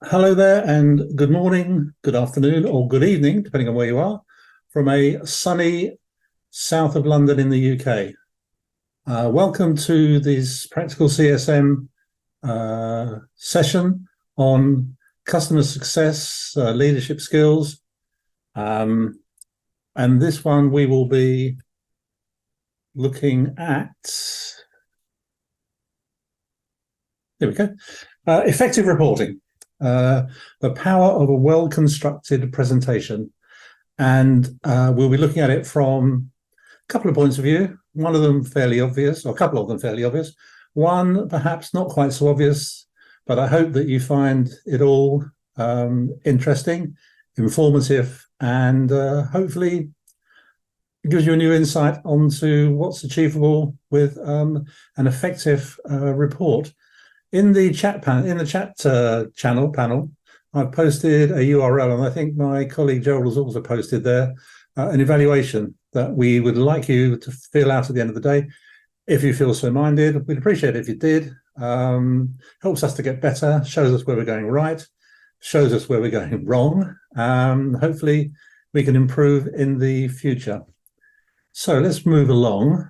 Hello there, and good morning, good afternoon, or good evening, depending on where you are, from a sunny south of London in the UK. Welcome to this practical CSM session on customer success, leadership skills. And this one we will be looking at, here we go, effective reporting. The power of a well-constructed presentation. And we'll be looking at it from a couple of points of view, one of them fairly obvious, or a couple of them fairly obvious, one perhaps not quite so obvious, but I hope that you find it all interesting, informative, and hopefully gives you a new insight onto what's achievable with an effective report. In the chat panel, I've posted a URL, and I think my colleague Gerald has also posted there an evaluation that we would like you to fill out at the end of the day. If you feel so minded, we'd appreciate it if you did. Helps us to get better, shows us where we're going right, shows us where we're going wrong. Hopefully, we can improve in the future. So let's move along.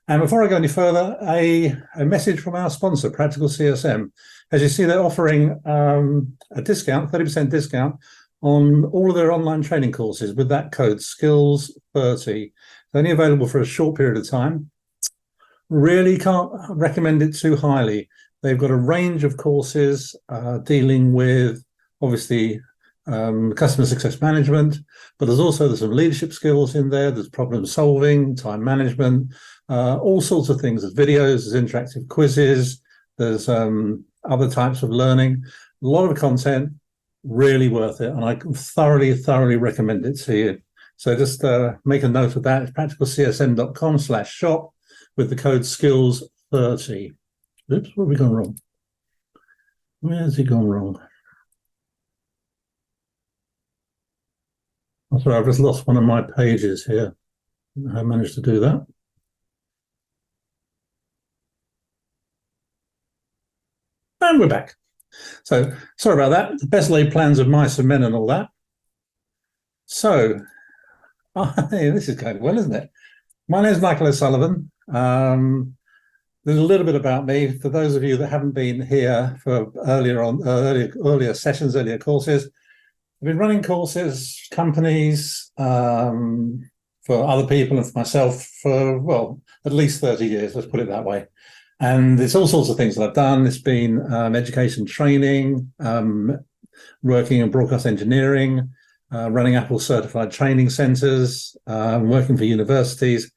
And before I go any further, a message from our sponsor, Practical CSM. As you see, they're offering a discount, 30% discount on all of their online training courses with that code, SKILLS30. It's only available for a short period of time. Really can't recommend it too highly. They've got a range of courses dealing with, obviously, customer success management, but there's some leadership skills in there. There's problem solving, time management, all sorts of things. There's videos, there's interactive quizzes, there's other types of learning. A lot of content, really worth it, and I thoroughly recommend it to you. So just make a note of that. It's practicalcsm.com/shop with the code SKILLS30. Oops, where have we gone wrong? Where's it gone wrong? I'm sorry, I've just lost one of my pages here. I managed to do that. And we're back. So sorry about that. The best laid plans of mice and men and all that. So this is going well, isn't it? My name is Michael O'Sullivan. There's a little bit about me for those of you that haven't been here for earlier sessions, earlier courses. I've been running courses, companies, for other people and for myself for, well, at least 30 years, let's put it that way. And it's all sorts of things that I've done. It's been education training, working in broadcast engineering, running Apple certified training centers, working for universities,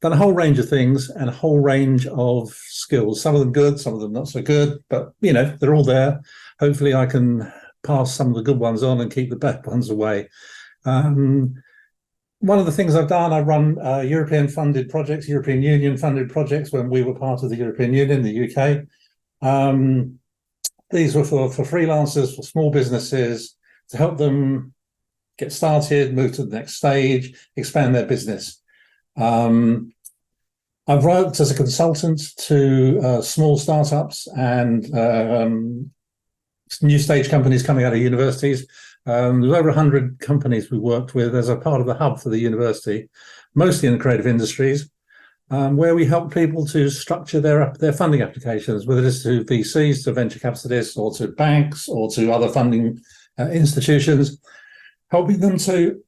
done a whole range of things and a whole range of skills, some of them good, some of them not so good, but you know, they're all there. Hopefully I can pass some of the good ones on and keep the bad ones away. One of the things I've done, I run European Union funded projects when we were part of the European Union, the UK. These were for freelancers, for small businesses, to help them get started, move to the next stage, expand their business. I've worked as a consultant to small startups and new stage companies coming out of universities. There's over 100 companies we worked with as a part of the hub for the university, mostly in the creative industries, where we help people to structure their funding applications, whether it's to VCs, to venture capitalists, or to banks, or to other funding institutions, helping them to,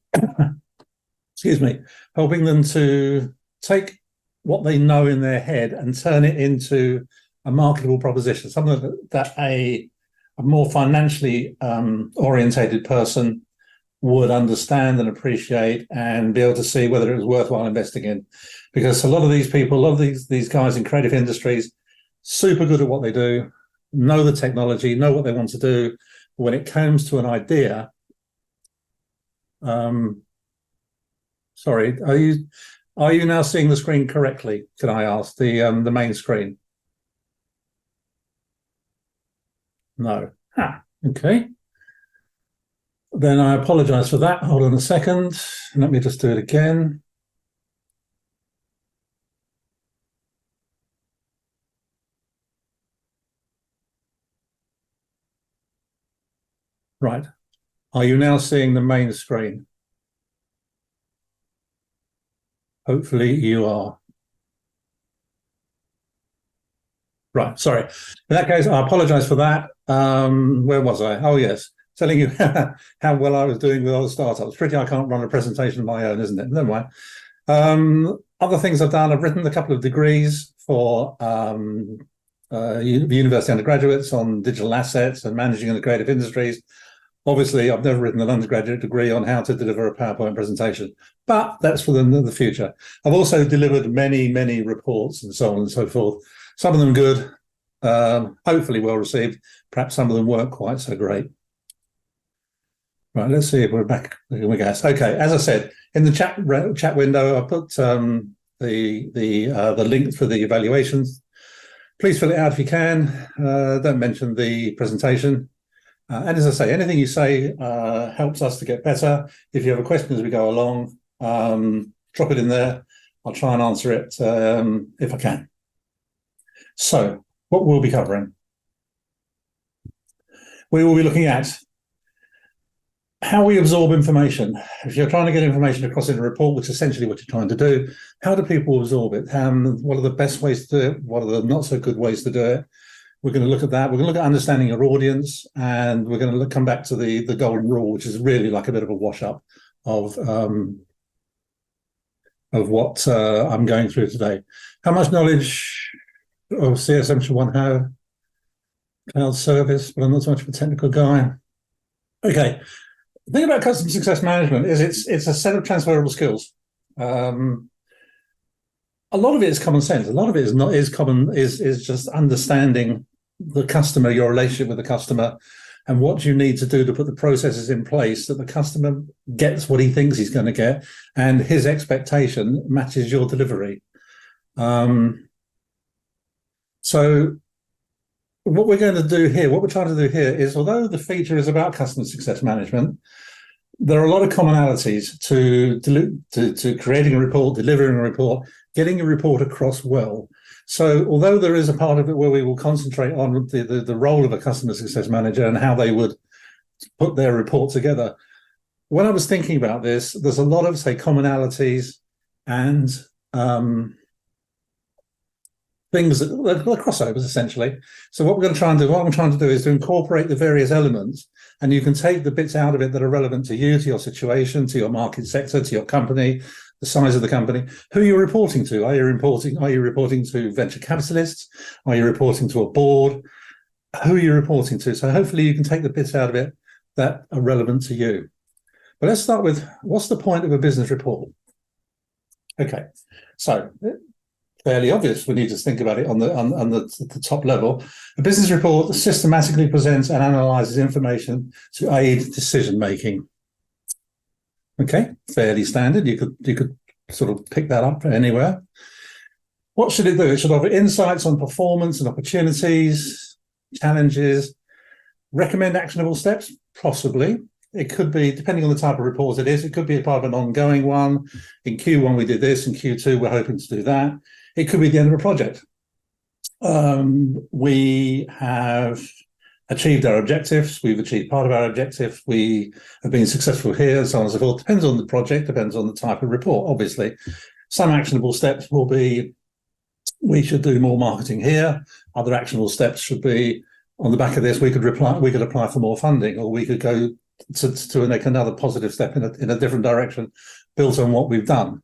helping them to take what they know in their head and turn it into a marketable proposition, something that a more financially orientated person would understand and appreciate and be able to see whether it was worthwhile investing in. Because a lot of these people, a lot of these guys in creative industries, super good at what they do, know the technology, know what they want to do. But when it comes to an idea, sorry, are you now seeing the screen correctly? Can I ask the main screen? No. Okay. Then I apologize for that. Hold on a second. Let me just do it again. Right. Are you now seeing the main screen? Hopefully you are. Right, sorry. In that case, I apologize for that. Where was I? Oh, yes. Telling you how well I was doing with other startups. Pretty, I can't run a presentation of my own, isn't it? Never mind. Other things I've done, I've written a couple of degrees for university undergraduates on digital assets and managing in the creative industries. Obviously, I've never written an undergraduate degree on how to deliver a PowerPoint presentation, but that's for the future. I've also delivered many reports and so on and so forth. Some of them good, hopefully well received. Perhaps some of them weren't quite so great. Right, let's see if we're back. Here we go. Okay, as I said, in the chat window, I put the link for the evaluations. Please fill it out if you can. Don't mention the presentation. And as I say, anything you say helps us to get better. If you have a question as we go along, drop it in there. I'll try and answer it if I can. So, what we'll be covering. We will be looking at how we absorb information. If you're trying to get information across in a report, which is essentially what you're trying to do, how do people absorb it? What are the best ways to do it? What are the not so good ways to do it? We're going to look at that. We're going to look at understanding your audience, and we're going to come back to the golden rule, which is really like a bit of a wash up of what I'm going through today. How much knowledge of CSM should one have? Cloud service, but I'm not so much of a technical guy. Okay. The thing about customer success management is it's a set of transferable skills. A lot of it is common sense. A lot of it is just understanding the customer, your relationship with the customer, and what you need to do to put the processes in place that the customer gets what he thinks he's going to get, and his expectation matches your delivery. So what we're going to do here, what we're trying to do here is, although the feature is about customer success management, there are a lot of commonalities to creating a report, delivering a report, getting a report across well. So although there is a part of it where we will concentrate on the role of a customer success manager and how they would put their report together, when I was thinking about this, there's a lot of, say, commonalities and things that are crossovers, essentially. So what we're going to try and do, what I'm trying to do is to incorporate the various elements, and you can take the bits out of it that are relevant to you, to your situation, to your market sector, to your company, the size of the company, who you're reporting to. Are you reporting to venture capitalists? Are you reporting to a board? Who are you reporting to? So hopefully you can take the bits out of it that are relevant to you. But let's start with, what's the point of a business report? Okay, so fairly obvious. We need to think about it on the top level. A business report systematically presents and analyzes information to aid decision making. Okay, fairly standard. You could sort of pick that up anywhere. What should it do? It should offer insights on performance and opportunities, challenges, recommend actionable steps, possibly. It could be, depending on the type of report it is, it could be a part of an ongoing one. In Q1 we did this, in Q2 we're hoping to do that. It could be the end of a project. We have achieved our objectives. We've achieved part of our objective. We have been successful here, and so on and so forth. Depends on the project, depends on the type of report, obviously. Some actionable steps will be, we should do more marketing here. Other actionable steps should be, on the back of this, we could apply for more funding, or we could go to make another positive step in a different direction, built on what we've done.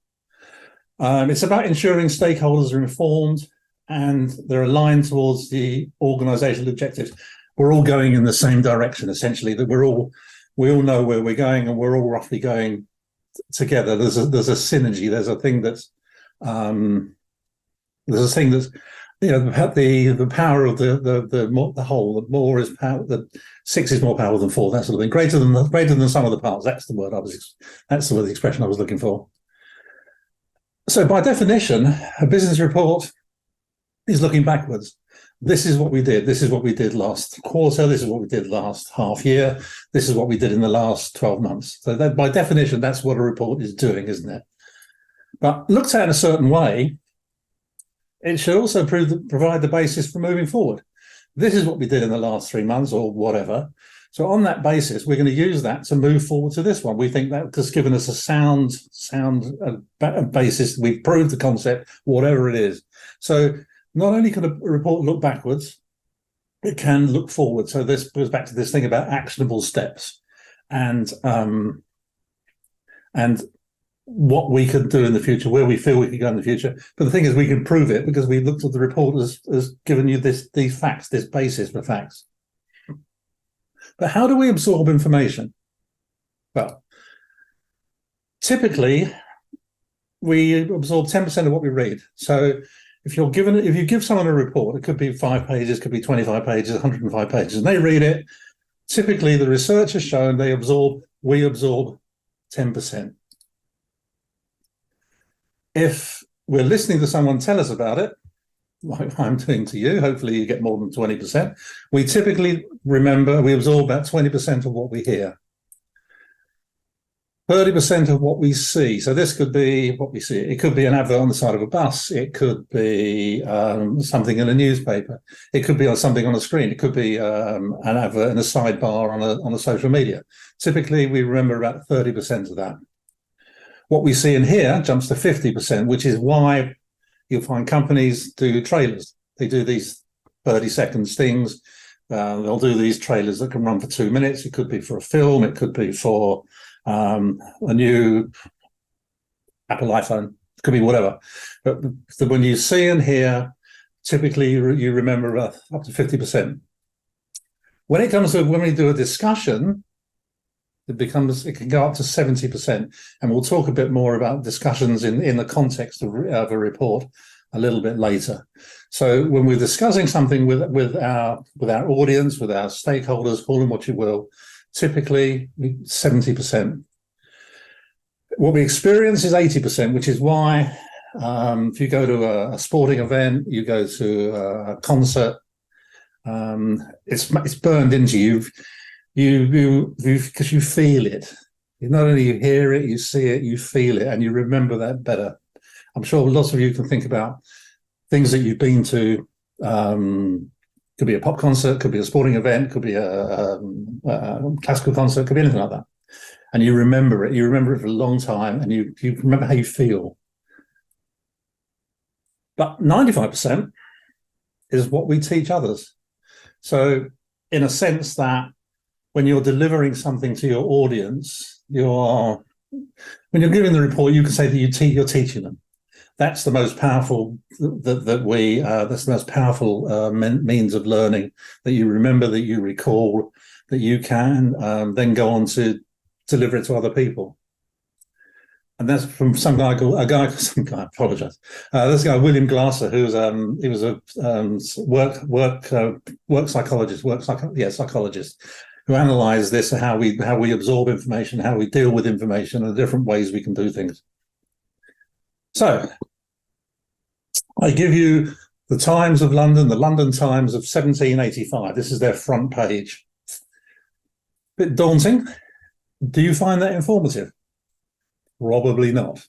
It's about ensuring stakeholders are informed and they're aligned towards the organizational objectives. We're all going in the same direction, essentially, that we all know where we're going and we're all roughly going together. There's a synergy. There's a thing that's you know, the power of the whole. The more is power. The 6 is more powerful than 4. That sort of thing. Greater than some of the parts. That's the expression I was looking for. So by definition, a business report is looking backwards. This is what we did. This is what we did last quarter. This is what we did last half year. This is what we did in the last 12 months. So that, by definition, that's what a report is doing, isn't it? But looked at in a certain way, it should also provide the basis for moving forward. This is what we did in the last 3 months or whatever. So on that basis, we're going to use that to move forward to this one. We think that has given us a sound basis. We've proved the concept, whatever it is. So not only can a report look backwards, it can look forward. So this goes back to this thing about actionable steps and what we could do in the future, where we feel we could go in the future. But the thing is, we can prove it because we looked at the report as giving you these facts, this basis for facts. But how do we absorb information? Well, typically, we absorb 10% of what we read. So if you give someone a report, it could be 5 pages, could be 25 pages, 105 pages, and they read it. Typically, the research has shown we absorb 10%. If we're listening to someone tell us about it, like I'm doing to you, hopefully you get more than 20%. We typically we absorb about 20% of what we hear. 30% of what we see. So this could be what we see. It could be an advert on the side of a bus. It could be something in a newspaper. It could be something on a screen. It could be an advert in a sidebar on a social media. Typically, we remember about 30% of that. What we see in here jumps to 50%, which is why you'll find companies do trailers. They do these 30-second things. They'll do these trailers that can run for 2 minutes. It could be for a film. It could be for a new Apple iPhone. It could be whatever. But when you see and hear, typically you remember up to 50%. When it comes to when we do a discussion, it can go up to 70%. And we'll talk a bit more about discussions in the context of a report a little bit later. So when we're discussing something with our audience, with our stakeholders, call them what you will, typically 70%. What we experience is 80%, which is why if you go to a sporting event, you go to a concert, it's burned into you. You because you feel it. You not only you hear it, you see it, you feel it, and you remember that better. I'm sure lots of you can think about things that you've been to. Could be a pop concert, could be a sporting event, could be a classical concert, could be anything like that. And you remember it. You remember it for a long time, and you remember how you feel. But 95% is what we teach others. So in a sense that when you're delivering something to your audience, when you're giving the report, you can say that you're teaching them. That's the most powerful that's the most powerful means of learning, that you remember, that you recall, that you can then go on to deliver it to other people. And that's from some guy, I apologize. This guy, William Glasser, he was a psychologist, who analysed this, how we absorb information, how we deal with information, and the different ways we can do things. So I give you the Times of London, the London Times of 1785. This is their front page. Bit daunting. Do you find that informative? Probably not.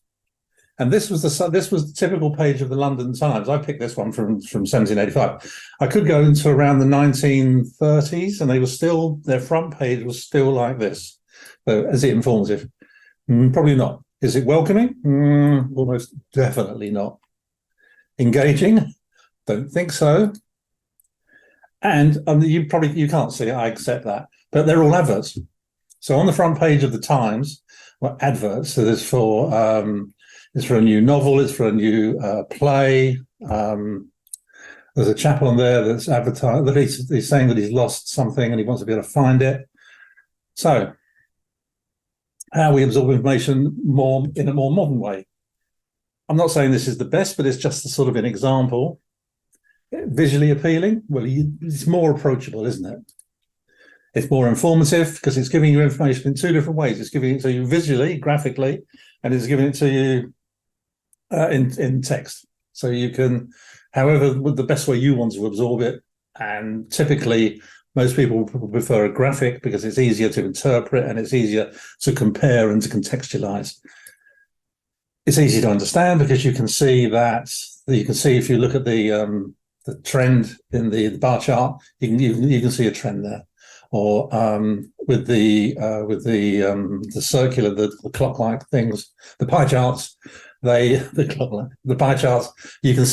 And this was the typical page of the London Times. I picked this one from 1785. I could go into around the 1930s, and their front page was still like this. So is it informative? Probably not. Is it welcoming? Almost definitely not. Engaging? Don't think so. And you can't see it, I accept that, but they're all adverts. So on the front page of the Times, adverts. So there's for a new novel, it's for a new play. There's a chap on there that's advertised that he's saying that he's lost something and he wants to be able to find it. So how we absorb information in a more modern way. I'm not saying this is the best, but it's just a sort of an example. Visually appealing? Well, it's more approachable, isn't it? It's more informative because it's giving you information in two different ways. It's giving it to you visually, graphically, and it's giving it to you in text. So you can, however, the best way you want to absorb it. And typically, most people prefer a graphic because it's easier to interpret and it's easier to compare and to contextualize. It's easy to understand because you can see if you look at the the trend in the bar chart, you can see a trend there. Or with the circular, the clock-like things, the pie charts, the pie charts, you can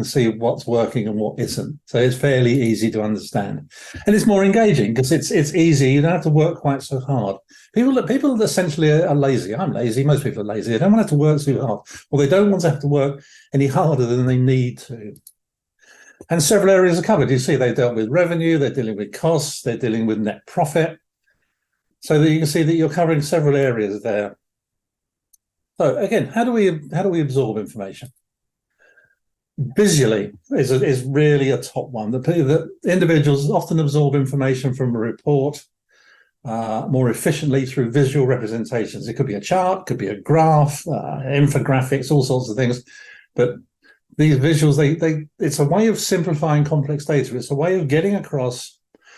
see what's working and what isn't. So it's fairly easy to understand, and it's more engaging because it's easy. You don't have to work quite so hard. People essentially are lazy. I'm lazy. Most people are lazy. They don't want to have to work too hard. Well, they don't want to have to work any harder than they need to. And several areas are covered. You see, they dealt with revenue, they're dealing with costs, they're dealing with net profit. So that you can see that you're covering several areas there. So again, how do we absorb information? Visually is really a top one. The individuals often absorb information from a report more efficiently through visual representations. It could be a chart, could be a graph, infographics, all sorts of things. But these visuals, it's a way of simplifying complex data. It's a way of getting across.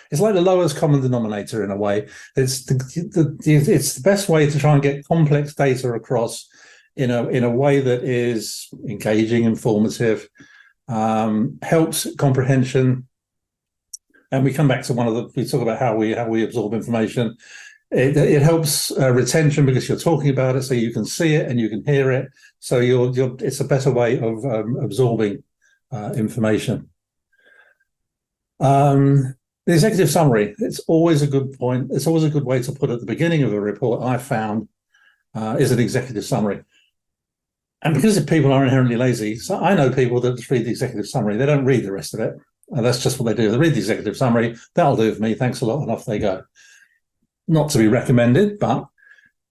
It's like the lowest common denominator in a way. It's the best way to try and get complex data across in a way that is engaging, informative, helps comprehension. And we come back to we talk about how we absorb information. It helps retention because you're talking about it, so you can see it and you can hear it. So it's a better way of absorbing information. The executive summary, it's always a good point. It's always a good way to put at the beginning of a report, I found, is an executive summary. And because people are inherently lazy, so I know people that just read the executive summary. They don't read the rest of it. And that's just what they do. They read the executive summary. That'll do for me. Thanks a lot. And off they go. Not to be recommended, but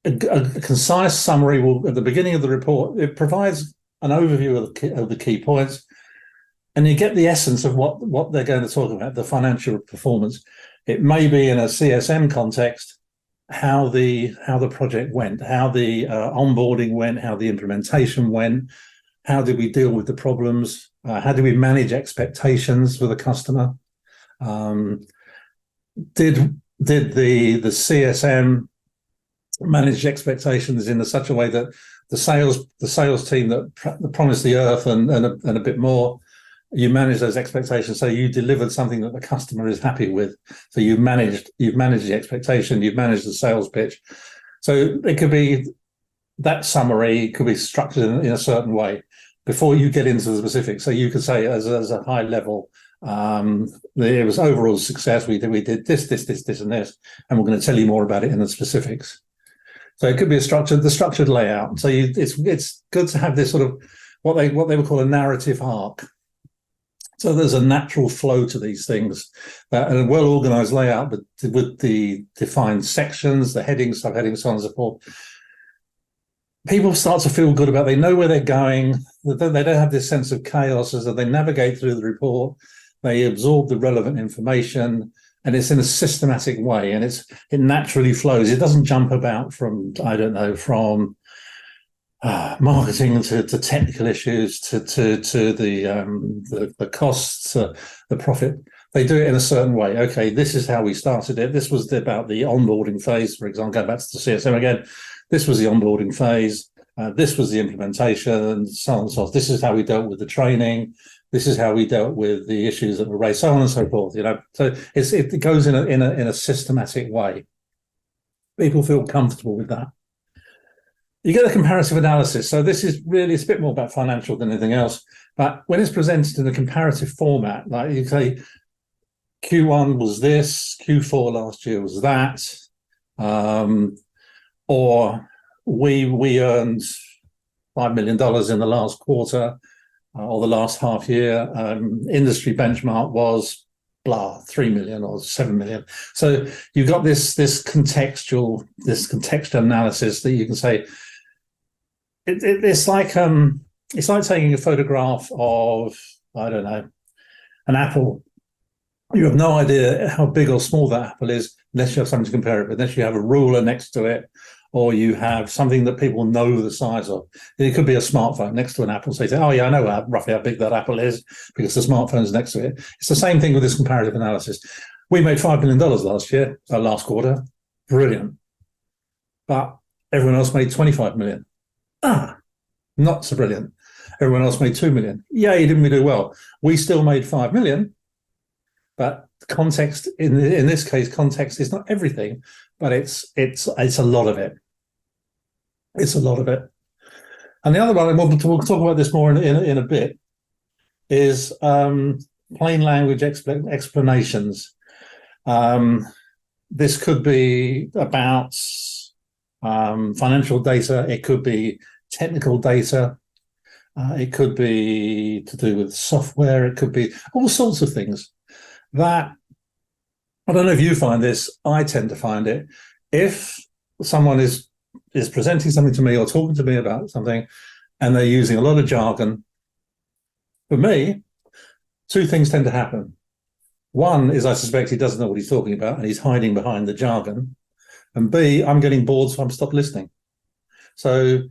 a concise summary will, at the beginning of the report, it provides an overview of the key points, and you get the essence of what they're going to talk about, the financial performance. It may be in a CSM context, how the project went, how the onboarding went, how the implementation went, how did we deal with the problems, how do we manage expectations for the customer, did the CSM manage expectations in such a way that the sales team that promised the earth and a bit more, you manage those expectations, so you delivered something that the customer is happy with. So you've managed the expectation, you've managed the sales pitch. So it could be that summary could be structured in a certain way before you get into the specifics. So you could say as a high level, it was overall success. We did this, and this, and we're going to tell you more about it in the specifics. So it could be the structured layout. So it's good to have this sort of what they would call a narrative arc. So there's a natural flow to these things, and a well-organized layout, but with the defined sections, the headings, subheadings, so on and so forth. People start to feel good about. They know where they're going. They don't have this sense of chaos as they navigate through the report. They absorb the relevant information, and it's in a systematic way, and it naturally flows. It doesn't jump about from marketing to technical issues to the costs, the profit. They do it in a certain way. Okay, this is how we started it. This was about the onboarding phase, for example. Go back to the CSM again. This was the onboarding phase. This was the implementation, and so on and so forth. This is how we dealt with the training. This is how we dealt with the issues that were raised, so on and so forth. So it goes in a systematic way. People feel comfortable with that. You get a comparative analysis. So this is really, it's a bit more about financial than anything else. But when it's presented in a comparative format, like you say, Q1 was this, Q4 last year was that, or we earned $5 million in the last quarter or the last half year. Industry benchmark was blah, 3 million or 7 million. So you've got this contextual analysis that you can say. It's like taking a photograph of, I don't know, an apple. You have no idea how big or small that apple is unless you have something to compare it with, unless you have a ruler next to it, or you have something that people know the size of. It could be a smartphone next to an apple. So you say, oh yeah, I know roughly how big that apple is because the smartphone's next to it. It's the same thing with this comparative analysis. We made $5 million last quarter. Brilliant. But everyone else made 25 million. Not so brilliant. Everyone else made 2 million. Yeah, you didn't do well. We still made 5 million, but context in this case, context is not everything, but it's a lot of it. It's a lot of it. And the other one, and we'll talk about this more in a bit, is plain language explanations. This could be about financial data. It could be technical data. It could be to do with software. It could be all sorts of things that, I don't know if you find this, I tend to find it. If someone is presenting something to me or talking to me about something and they're using a lot of jargon, for me, two things tend to happen. One is I suspect he doesn't know what he's talking about and he's hiding behind the jargon. And B, I'm getting bored, so I'm stopped listening. So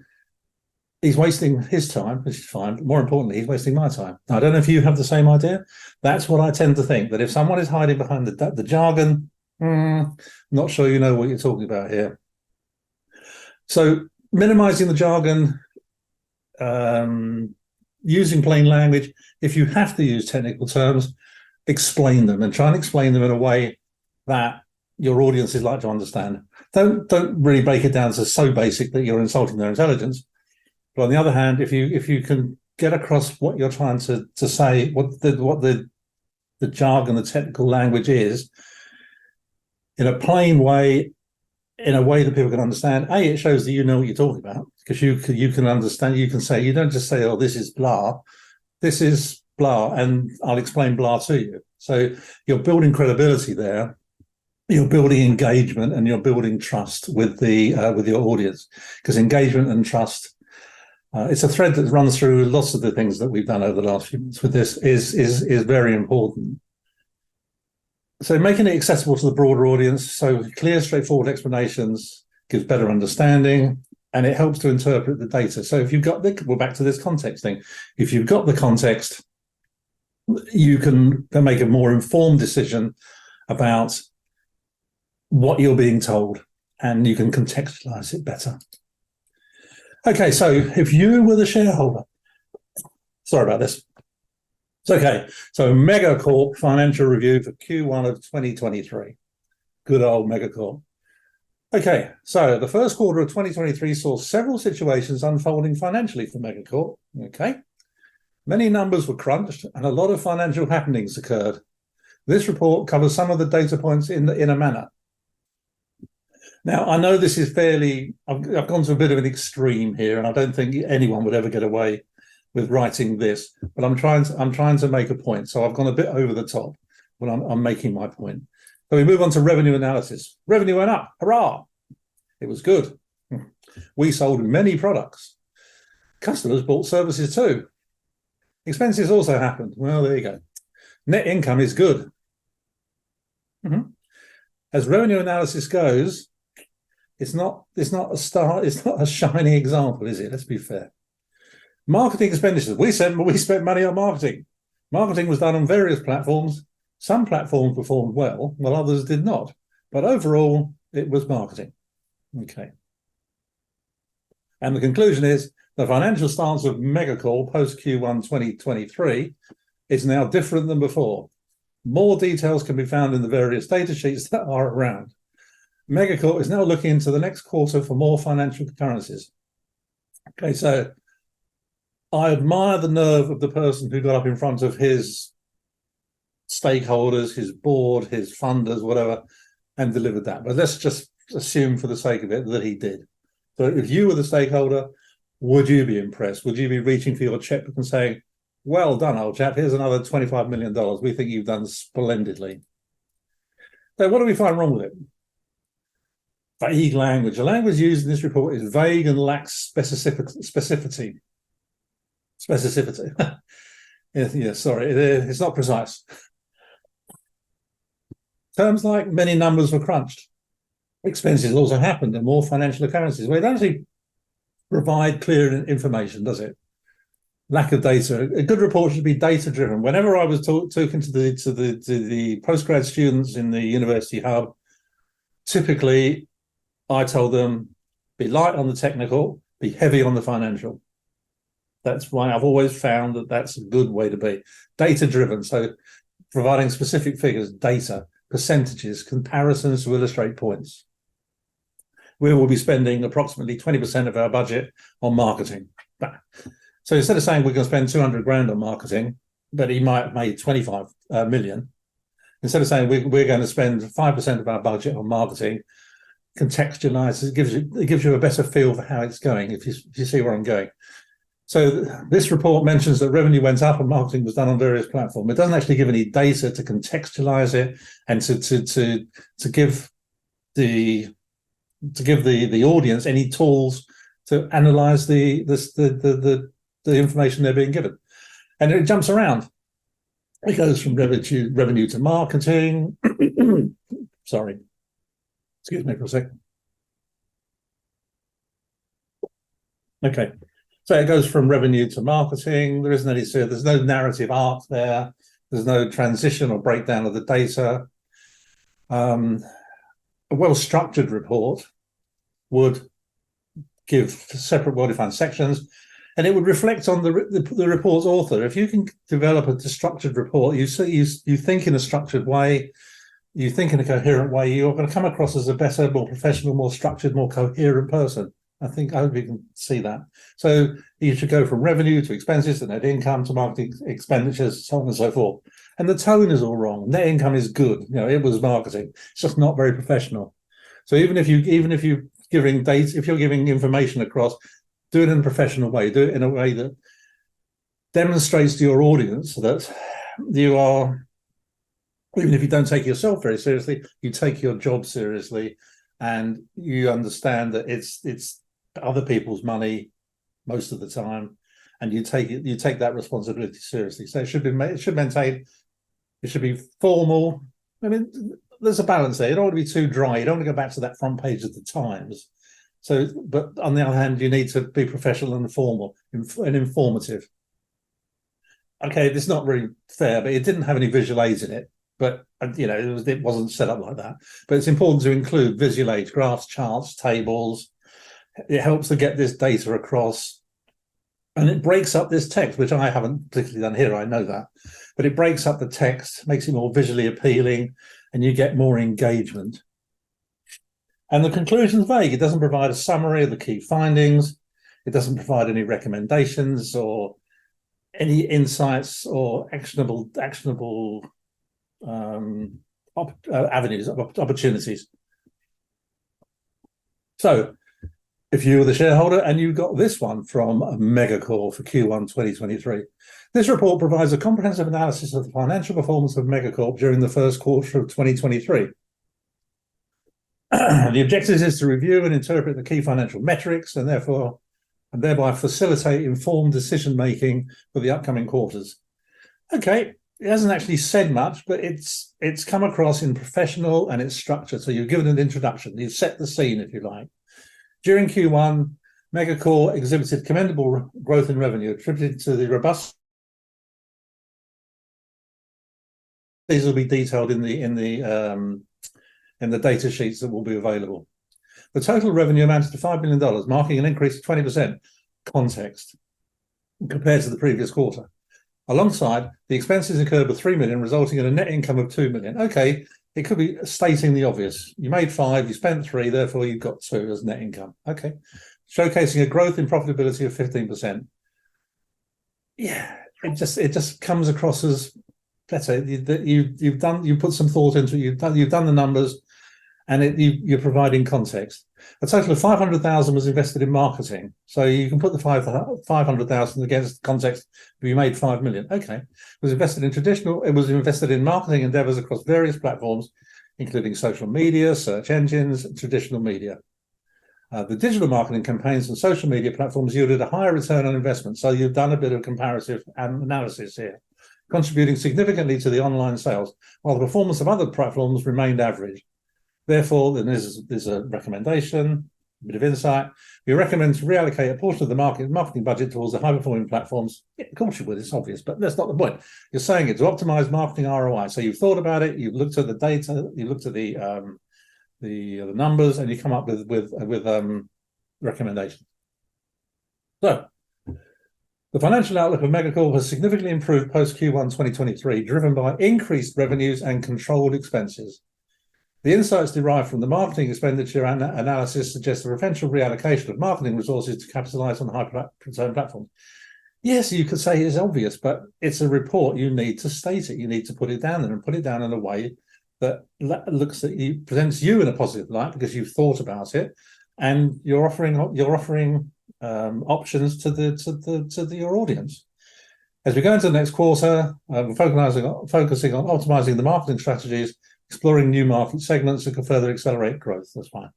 he's wasting his time, which is fine. But more importantly, he's wasting my time. Now, I don't know if you have the same idea. That's what I tend to think, that if someone is hiding behind the jargon, not sure you know what you're talking about here. So minimizing the jargon, using plain language. If you have to use technical terms, explain them and try and explain them in a way that your audience is like to understand. Don't really break it down to so basic that you're insulting their intelligence. But on the other hand, if you can get across what you're trying to say, what the jargon, the technical language is, in a plain way, in a way that people can understand, it shows that you know what you're talking about, because you can understand. You can say, you don't just say, oh, this is blah, this is blah, and I'll explain blah to you. So you're building credibility there, you're building engagement, and you're building trust with your audience, because engagement and trust, it's a thread that runs through lots of the things that we've done over the last few months with this, is very important. So making it accessible to the broader audience, so clear, straightforward explanations gives better understanding, and it helps to interpret the data. So if you've got we're back to this context thing. If you've got the context, you can then make a more informed decision about what you're being told, and you can contextualize it better. Okay, so if you were the shareholder, sorry about this. It's okay. So Megacorp financial review for Q1 of 2023. Good old Megacorp. Okay, so the first quarter of 2023 saw several situations unfolding financially for Megacorp. Okay. Many numbers were crunched and a lot of financial happenings occurred. This report covers some of the data points in a manner. Now, I know this is fairly, I've gone to a bit of an extreme here, and I don't think anyone would ever get away with writing this, but I'm trying to make a point. So I've gone a bit over the top when I'm making my point. So we move on to revenue analysis. Revenue went up, hurrah! It was good. We sold many products. Customers bought services too. Expenses also happened. Well, there you go. Net income is good. As revenue analysis goes, it's not a shining example, is it? Let's be fair. Marketing expenditures. We spent money on marketing. Marketing was done on various platforms. Some platforms performed well, while others did not. But overall, it was marketing. Okay. And the conclusion is the financial stance of Megacorp post Q1 2023 is now different than before. More details can be found in the various data sheets that are around. Megacorp is now looking into the next quarter for more financial occurrences. Okay, so I admire the nerve of the person who got up in front of his stakeholders, his board, his funders, whatever, and delivered that. But let's just assume for the sake of it that he did. So if you were the stakeholder, would you be impressed? Would you be reaching for your checkbook and saying, well done, old chap, here's another $25 million. We think you've done splendidly. So what do we find wrong with it? Vague language. The language used in this report is vague and lacks specificity. Yeah, sorry, it's not precise. Terms like many numbers were crunched. Expenses also happened and more financial occurrences. Well, it doesn't actually provide clear information, does it? Lack of data. A good report should be data driven. Whenever I was talking to the postgrad students in the university hub, typically I told them, be light on the technical, be heavy on the financial. That's why I've always found that that's a good way to be. Data driven. So providing specific figures, data, percentages, comparisons to illustrate points. We will be spending approximately 20% of our budget on marketing. So instead of saying we're going to spend 200 grand on marketing, but he might have made 25 million, instead of saying we're going to spend 5% of our budget on marketing, contextualize it gives you a better feel for how it's going, if you see where I'm going. So this report mentions that revenue went up and marketing was done on various platforms. It doesn't actually give any data to contextualize it and to give the audience any tools to analyze the information they're being given. And it jumps around. It goes from revenue to marketing. Sorry. Excuse me for a second. Okay. So it goes from revenue to marketing. There isn't any, there's no narrative arc there. There's no transition or breakdown of the data. A well-structured report would give separate, well-defined sections, and it would reflect on the report's author. If you can develop a structured report, you think in a structured way, you think in a coherent way, you're going to come across as a better, more professional, more structured, more coherent person. I hope you can see that. So you should go from revenue to expenses to net income to marketing expenditures, so on and so forth. And the tone is all wrong. Net income is good. It was marketing. It's just not very professional. So even if you're giving data, if you're giving information across, do it in a professional way. Do it in a way that demonstrates to your audience that you are, even if you don't take yourself very seriously, you take your job seriously, and you understand that it's other people's money most of the time, and you take that responsibility seriously. So it should be formal. I mean, there's a balance there. You don't want to be too dry. You don't want to go back to that front page of the Times. So, but on the other hand, you need to be professional and formal and informative. Okay, it's not really fair, but it didn't have any visual aids in it. But it wasn't set up like that. But it's important to include visual aids, graphs, charts, tables. It helps to get this data across, and it breaks up this text, which I haven't particularly done here. I know that, but it breaks up the text, makes it more visually appealing, and you get more engagement. And the conclusion's vague. It doesn't provide a summary of the key findings. It doesn't provide any recommendations or any insights or actionable avenues, opportunities. So if you were the shareholder and you got this one from Megacore for Q1 2023, this report provides a comprehensive analysis of the financial performance of Megacorp during the first quarter of 2023. The objective is to review and interpret the key financial metrics and thereby facilitate informed decision making for the upcoming quarters. Okay, it hasn't actually said much, but it's come across in professional and it's structured. So you've given an introduction, you've set the scene, if you like. During Q1, Megacore exhibited commendable growth in revenue attributed to the robust. These will be detailed in the data sheets that will be available. The total revenue amounted to $5 million, marking an increase of 20% context compared to the previous quarter. Alongside, the expenses incurred were $3 million, resulting in a net income of $2 million. Okay, it could be stating the obvious. You made 5, you spent 3, therefore you've got 2 as net income. Okay, showcasing a growth in profitability of 15%. Yeah, it just comes across as, let's say, you've put some thought into it. You've done the numbers, and you're providing context. A total of $500,000 was invested in marketing, so you can put the $500,000 against context. We made $5 million. Okay, it was invested in marketing endeavors across various platforms, including social media, search engines, and traditional media. The digital marketing campaigns and social media platforms yielded a higher return on investment. So you've done a bit of comparative analysis here, contributing significantly to the online sales, while the performance of other platforms remained average. Therefore, then there's a recommendation, a bit of insight. We recommend to reallocate a portion of the marketing budget towards the high-performing platforms. Yeah, of course you would, it's obvious, but that's not the point. You're saying it to optimize marketing ROI. So you've thought about it, you've looked at the data, you looked at the numbers, and you come up with recommendations. So The financial outlook of Megacorp has significantly improved post Q1 2023, driven by increased revenues and controlled expenses. The insights derived from the marketing expenditure analysis suggest a potential reallocation of marketing resources to capitalize on high-return platforms. Yes, you could say it's obvious, but it's a report. You need to state it. You need to put it down there and put it down in a way that looks at you, presents you in a positive light because you've thought about it, and you're offering options to your audience. As we go into the next quarter, we're focusing on optimizing the marketing strategies, exploring new market segments that can further accelerate growth. That's fine.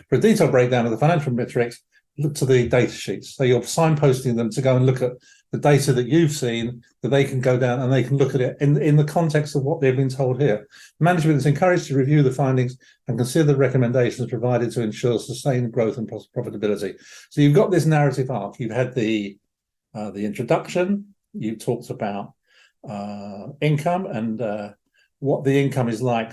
For a detailed breakdown of the financial metrics, look to the data sheets. So you're signposting them to go and look at the data that you've seen, that they can go down and they can look at it in the context of what they've been told here. Management is encouraged to review the findings and consider the recommendations provided to ensure sustained growth and profitability. So you've got this narrative arc. You've had the introduction. You talked about income and what the income is like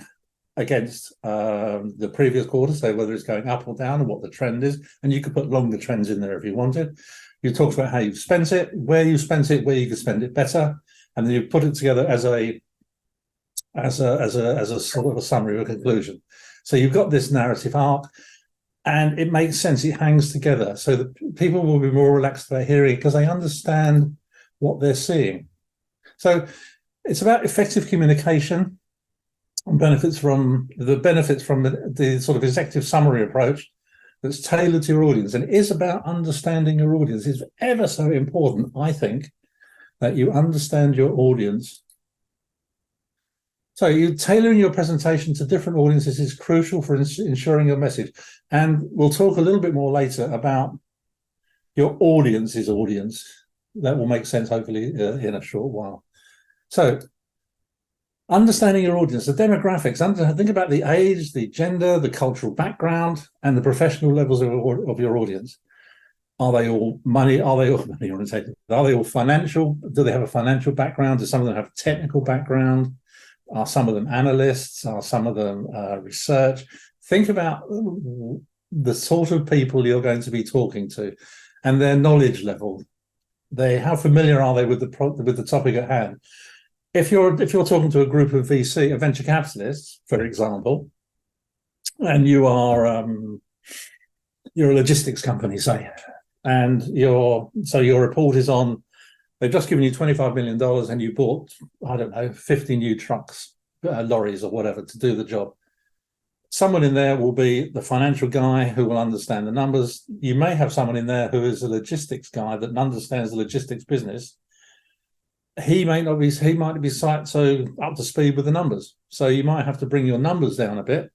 against the previous quarter, so whether it's going up or down and what the trend is, and you could put longer trends in there if you wanted. You talked about how you've spent it, where you spent it, where you could spend it better, and then you put it together as a sort of a summary or a conclusion. So you've got this narrative arc, and it makes sense. It hangs together, so that people will be more relaxed about hearing it because they understand what they're seeing. So it's about effective communication. Benefits from the sort of executive summary approach that's tailored to your audience, and it is about understanding your audience. It's ever so important, I think, that you understand your audience. So you tailoring your presentation to different audiences is crucial for ensuring your message, and we'll talk a little bit more later about your audience's audience. That will make sense hopefully in a short while. So understanding your audience, the demographics, think about the age, the gender, the cultural background, and the professional levels of your audience. Are they all money? Are they all money oriented? Are they all financial? Do they have a financial background? Do some of them have a technical background? Are some of them analysts? Are some of them research? Think about the sort of people you're going to be talking to and their knowledge level. How familiar are they with the topic at hand? If you're talking to a group of venture capitalists, for example, and you're a logistics company, say, and your report is on, they've just given you $25 million and you bought, I don't know, 50 new trucks, lorries or whatever to do the job. Someone in there will be the financial guy who will understand the numbers. You may have someone in there who is a logistics guy that understands the logistics business. He might not be so up to speed with the numbers. So you might have to bring your numbers down a bit,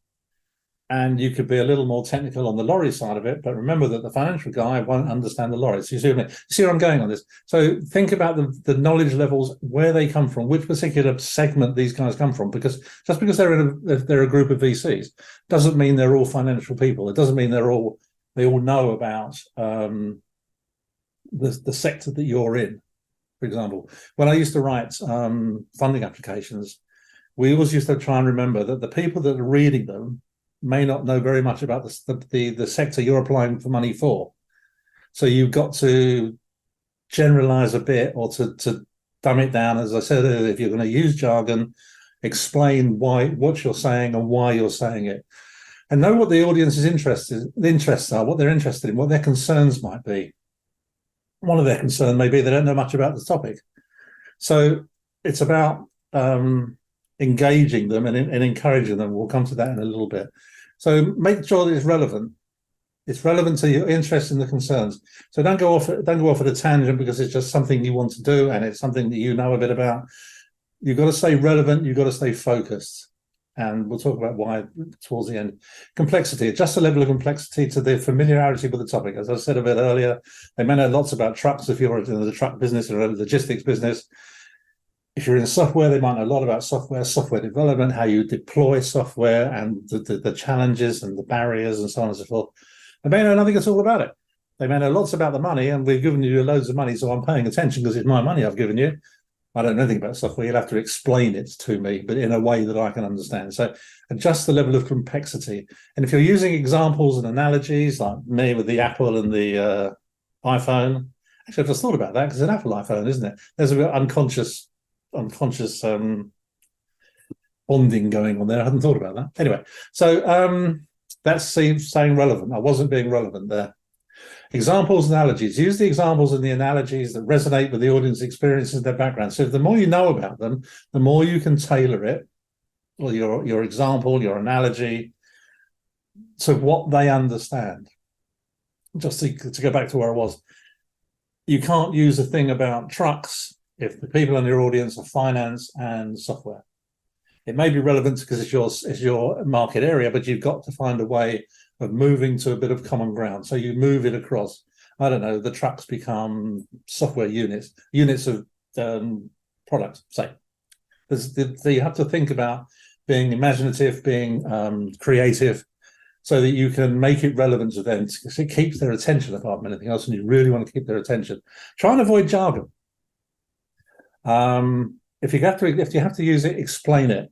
and you could be a little more technical on the lorry side of it. But remember that the financial guy won't understand the lorries. You see what I mean? You see where I'm going on this? So think about the knowledge levels, where they come from, which particular segment these guys come from. Because just because they're a group of VCs doesn't mean they're all financial people. It doesn't mean they all know about the sector that you're in. For example, when I used to write funding applications, we always used to try and remember that the people that are reading them may not know very much about the sector you're applying for money for. So you've got to generalize a bit, or to dumb it down. As I said earlier, if you're going to use jargon, explain what you're saying and why you're saying it. And know what the audience's interests are, what they're interested in, what their concerns might be. One of their concerns may be they don't know much about the topic. So it's about engaging them and encouraging them. We'll come to that in a little bit. So make sure that it's relevant. It's relevant to your interest and the concerns. So don't go off at a tangent because it's just something you want to do and it's something that you know a bit about. You've got to stay relevant. You've got to stay focused. And we'll talk about why towards the end. Complexity, adjust the level of complexity to the familiarity with the topic. As I said a bit earlier, they may know lots about trucks if you're in the truck business or a logistics business. If you're in software, they might know a lot about software development, how you deploy software and the challenges and the barriers and so on and so forth. They may know nothing at all about it. They may know lots about the money, and we've given you loads of money, so I'm paying attention because it's my money I've given you. I don't know anything about software. You'll have to explain it to me, but in a way that I can understand. So adjust the level of complexity. And if you're using examples and analogies like me with the Apple and the iPhone, Actually, I've just thought about that because it's an Apple iPhone, isn't it? There's a bit unconscious bonding going on there. I hadn't thought about that. Anyway, so that's saying relevant. I wasn't being relevant there. Examples, analogies. Use the examples and the analogies that resonate with the audience experiences, their background. So the more you know about them, the more you can tailor it, or your example, your analogy, to what they understand. Just to go back to where I was, you can't use a thing about trucks if the people in your audience are finance and software. It may be relevant because it's your market area, but you've got to find a way of moving to a bit of common ground. So you move it across. I don't know, the trucks become software units of products, say. You have to think about being imaginative, being creative, so that you can make it relevant to them. Because it keeps their attention apart from anything else, and you really want to keep their attention. Try and avoid jargon. If you have to use it, explain it.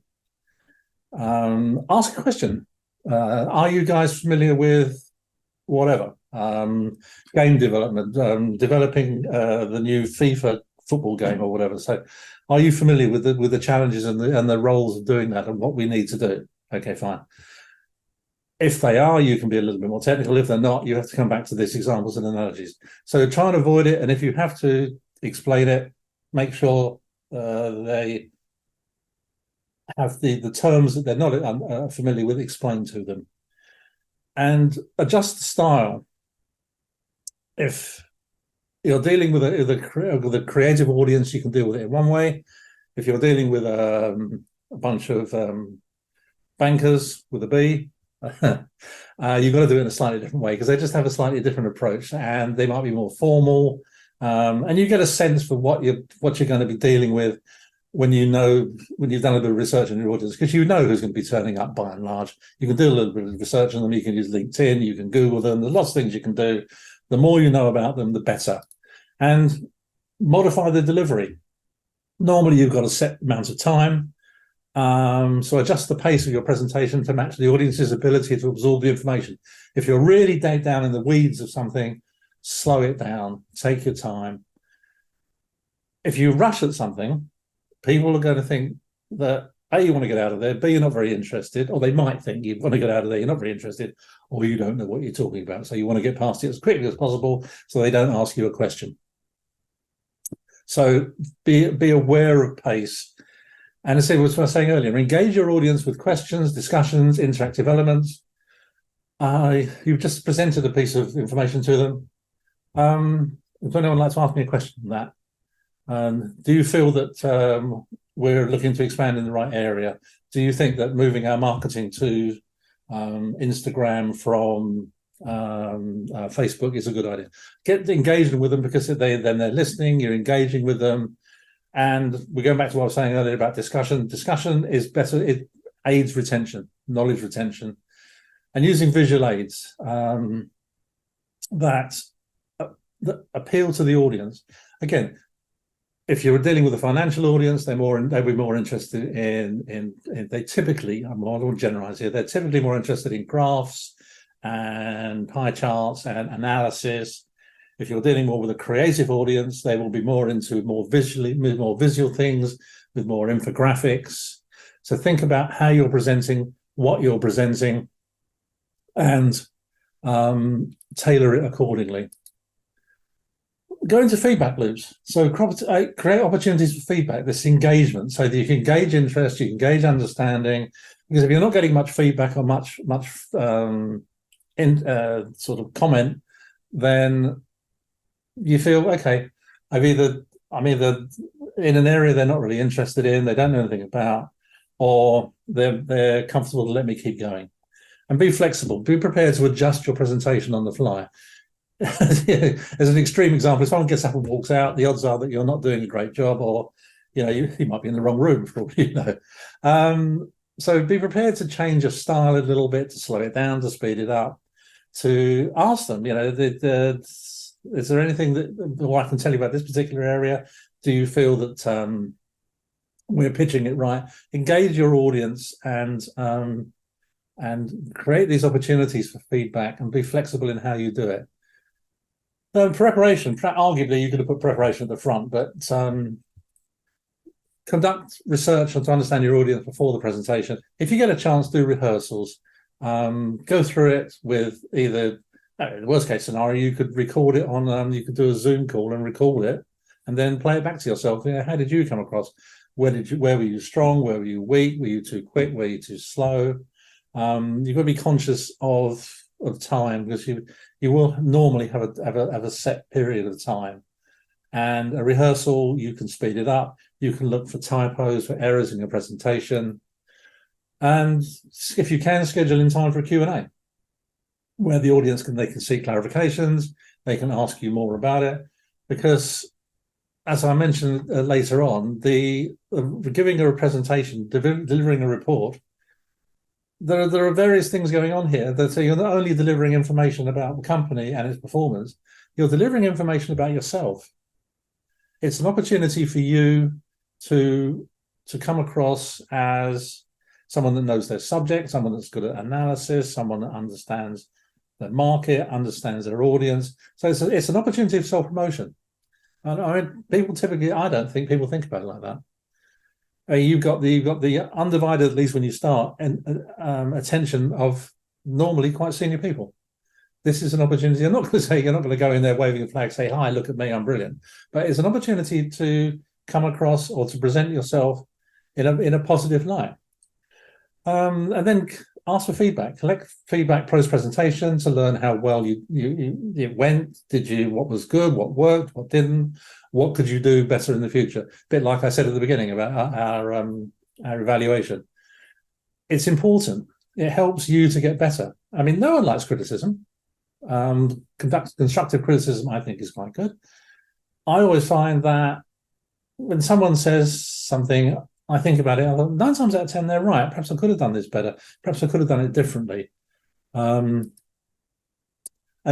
Ask a question. Are you guys familiar with whatever game development, developing the new FIFA football game or whatever? So, are you familiar with the challenges and the roles of doing that and what we need to do? Okay, fine. If they are, you can be a little bit more technical. If they're not, you have to come back to these examples and analogies. So try and avoid it. And if you have to explain it, make sure they have the terms that they're not familiar with explained to them. And adjust the style. If you're dealing with a creative audience, you can deal with it in one way. If you're dealing with a bunch of bankers with a B, you've got to do it in a slightly different way because they just have a slightly different approach and they might be more formal. And you get a sense for what you're going to be dealing with when you've done a bit of research on your audience, because you know who's going to be turning up by and large. You can do a little bit of research on them. You can use LinkedIn. You can Google them. There's lots of things you can do. The more you know about them, the better. And modify the delivery. Normally, you've got a set amount of time. So adjust the pace of your presentation to match the audience's ability to absorb the information. If you're really down in the weeds of something, slow it down. Take your time. If you rush at something, people are going to think that A, you want to get out of there, B, you're not very interested, or they might think you want to get out of there, you're not very interested, or you don't know what you're talking about. So you want to get past it as quickly as possible so they don't ask you a question. So be aware of pace. And as I was saying earlier, engage your audience with questions, discussions, interactive elements. You've just presented a piece of information to them. Would anyone like to ask me a question on that? Do you feel that we're looking to expand in the right area? Do you think that moving our marketing to Instagram from Facebook is a good idea? Get engaged with them because then they're listening, you're engaging with them. And we're going back to what I was saying earlier about discussion. Discussion is better. It aids retention, knowledge retention, and using visual aids that appeal to the audience. Again, if you're dealing with a financial audience, they'll be more interested in they typically, I'm not going to generalize here, they're typically more interested in graphs and pie charts and analysis. If you're dealing more with a creative audience, they will be more into more visual things with more infographics. So think about how you're presenting, what you're presenting, and tailor it accordingly. Go into feedback loops. So create opportunities for feedback, this engagement, so that you can gauge interest, you can gauge understanding. Because if you're not getting much feedback or much sort of comment, then you feel, okay, I'm either in an area they're not really interested in, they don't know anything about, or they're comfortable to let me keep going. And be flexible. Be prepared to adjust your presentation on the fly. As an extreme example, if someone gets up and walks out, the odds are that you're not doing a great job, or you might be in the wrong room for all you know. So be prepared to change your style a little bit, to slow it down, to speed it up, to ask them, is there anything that I can tell you about this particular area? Do you feel that we're pitching it right? Engage your audience and create these opportunities for feedback and be flexible in how you do it. Preparation, arguably you could have put preparation at the front, but conduct research to understand your audience before the presentation. If you get a chance, do rehearsals. Go through it with either, in the worst case scenario, you could record it on, you could do a Zoom call and record it and then play it back to yourself. How did you come across? Where were you strong? Where were you weak? Were you too quick? Were you too slow? You've got to be conscious of time, because you will normally have a set period of time. And a rehearsal, you can speed it up. You can look for typos, for errors in your presentation. And if you can, schedule in time for a Q&A, where the audience can see clarifications, they can ask you more about it. Because, as I mentioned later on, giving a presentation, delivering a report, there are various things going on here. That you're not only delivering information about the company and its performance, you're delivering information about yourself. It's an opportunity for you to come across as someone that knows their subject, someone that's good at analysis, someone that understands their market, understands their audience. So it's an opportunity of self-promotion. And I mean, I don't think people think about it like that. You've got the undivided, at least when you start, and attention of normally quite senior people. This is an opportunity. I'm not going to say you're not going to go in there waving a flag, say, "Hi, look at me, I'm brilliant," but it's an opportunity to come across or to present yourself in a positive light. And then ask for feedback, collect feedback post-presentation to learn how well it went. What was good, what worked, what didn't, what could you do better in the future? A bit like I said at the beginning about our evaluation. It's important. It helps you to get better. I mean, no one likes criticism. Constructive criticism, I think, is quite good. I always find that when someone says something, I think about it, 9 times out of 10, they're right. Perhaps I could have done this better. Perhaps I could have done it differently. And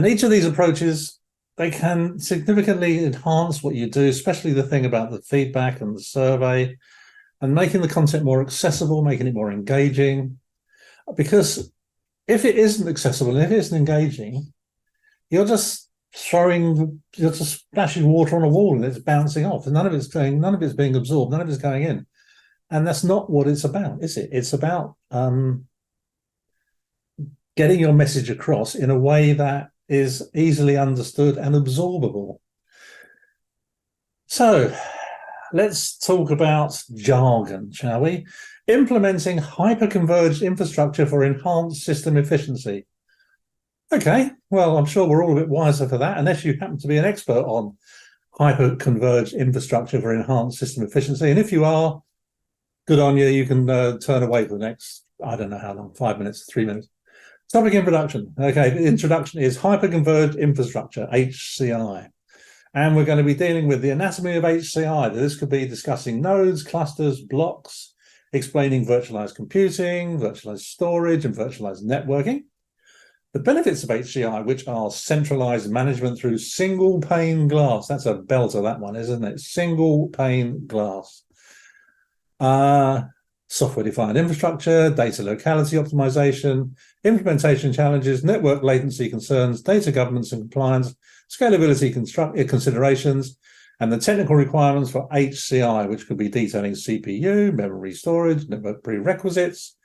each of these approaches, they can significantly enhance what you do, especially the thing about the feedback and the survey, and making the content more accessible, making it more engaging. Because if it isn't accessible, if it isn't engaging, you're just splashing water on a wall and it's bouncing off, and none of it's being absorbed, none of it's going in. And that's not what it's about, is it? It's about getting your message across in a way that is easily understood and absorbable. So let's talk about jargon, shall we? Implementing hyper-converged infrastructure for enhanced system efficiency. Okay, well, I'm sure we're all a bit wiser for that, unless you happen to be an expert on hyper-converged infrastructure for enhanced system efficiency. And if you are, good on you. You can turn away for the next, I don't know how long, 5 minutes, 3 minutes. Topic introduction. Okay, the introduction is hyper-converged infrastructure, HCI. And we're going to be dealing with the anatomy of HCI. This could be discussing nodes, clusters, blocks, explaining virtualized computing, virtualized storage, and virtualized networking. The benefits of HCI, which are centralized management through single pane glass. That's a belter, that one, isn't it? Single pane glass. Software-defined infrastructure, data locality optimization, implementation challenges, network latency concerns, data governance and compliance, scalability considerations, and the technical requirements for HCI, which could be detailing CPU, memory storage, network prerequisites,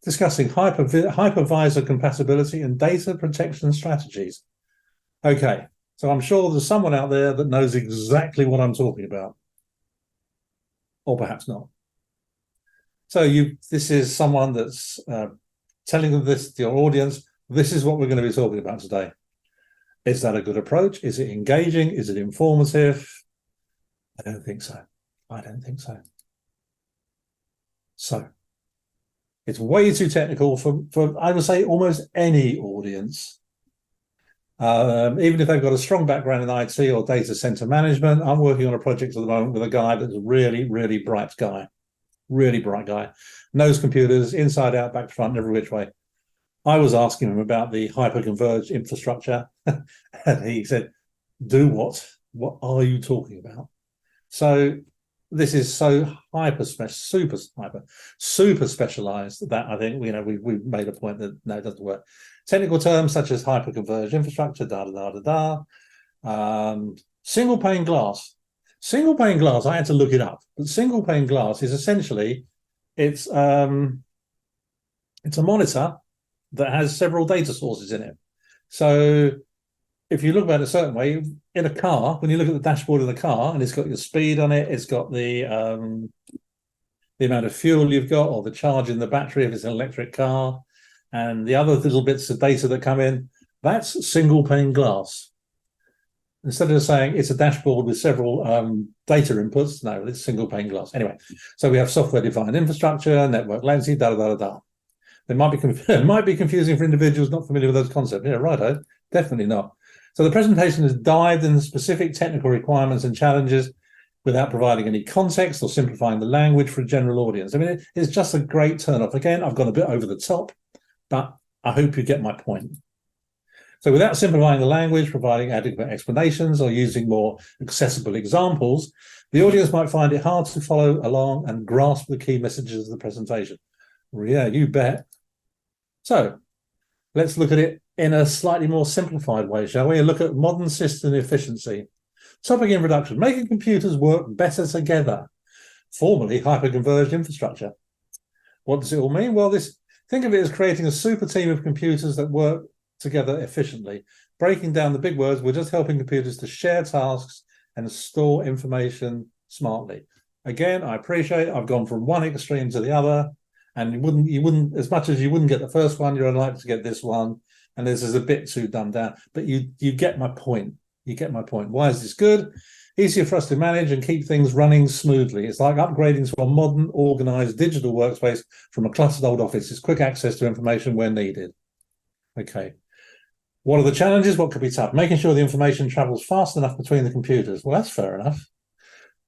discussing hypervisor compatibility and data protection strategies. Okay, so I'm sure there's someone out there that knows exactly what I'm talking about, or perhaps not. So this is someone that's telling this to your audience. This is what we're going to be talking about today. Is that a good approach? Is it engaging? Is it informative? I don't think so. I don't think so. So it's way too technical for I would say almost any audience. Even if they've got a strong background in IT or data center management. I'm working on a project at the moment with a guy that's a really, really bright guy. Really bright guy, knows computers inside out, back to front, every which way. I was asking him about the hyper-converged infrastructure, and he said, "Do what? What are you talking about?" So this is so super specialized that I think we've made a point that no, it doesn't work. Technical terms such as hyper-converged infrastructure, Single pane glass. Single pane glass, I had to look it up, but single pane glass is essentially it's a monitor that has several data sources in it. So if you look at it a certain way, in a car, when you look at the dashboard of the car and it's got your speed on it, it's got the amount of fuel you've got or the charge in the battery if it's an electric car, and the other little bits of data that come in, that's single pane glass. Instead of saying it's a dashboard with several data inputs, no, it's single pane glass. Anyway, so we have software-defined infrastructure, network latency, da-da-da-da-da. It might be confusing for individuals not familiar with those concepts. Yeah, right, definitely not. So the presentation has dived into specific technical requirements and challenges without providing any context or simplifying the language for a general audience. I mean, it's just a great turn-off. Again, I've gone a bit over the top, but I hope you get my point. So without simplifying the language, providing adequate explanations, or using more accessible examples, the audience might find it hard to follow along and grasp the key messages of the presentation. Well, yeah, you bet. So let's look at it in a slightly more simplified way, shall we? Look at modern system efficiency. Topic introduction: making computers work better together, formerly hyperconverged infrastructure. What does it all mean? Well, think of it as creating a super team of computers that work together efficiently. Breaking down the big words, we're just helping computers to share tasks and store information smartly. Again, I appreciate I've gone from one extreme to the other, and you wouldn't as much as you wouldn't get the first one, you're unlikely to get this one, and this is a bit too dumbed down, but you get my point. You get my point. Why is this good? Easier for us to manage and keep things running smoothly. It's like upgrading to a modern, organized digital workspace from a cluttered old office. It's quick access to information where needed. Okay. What are the challenges? What could be tough? Making sure the information travels fast enough between the computers. Well, that's fair enough.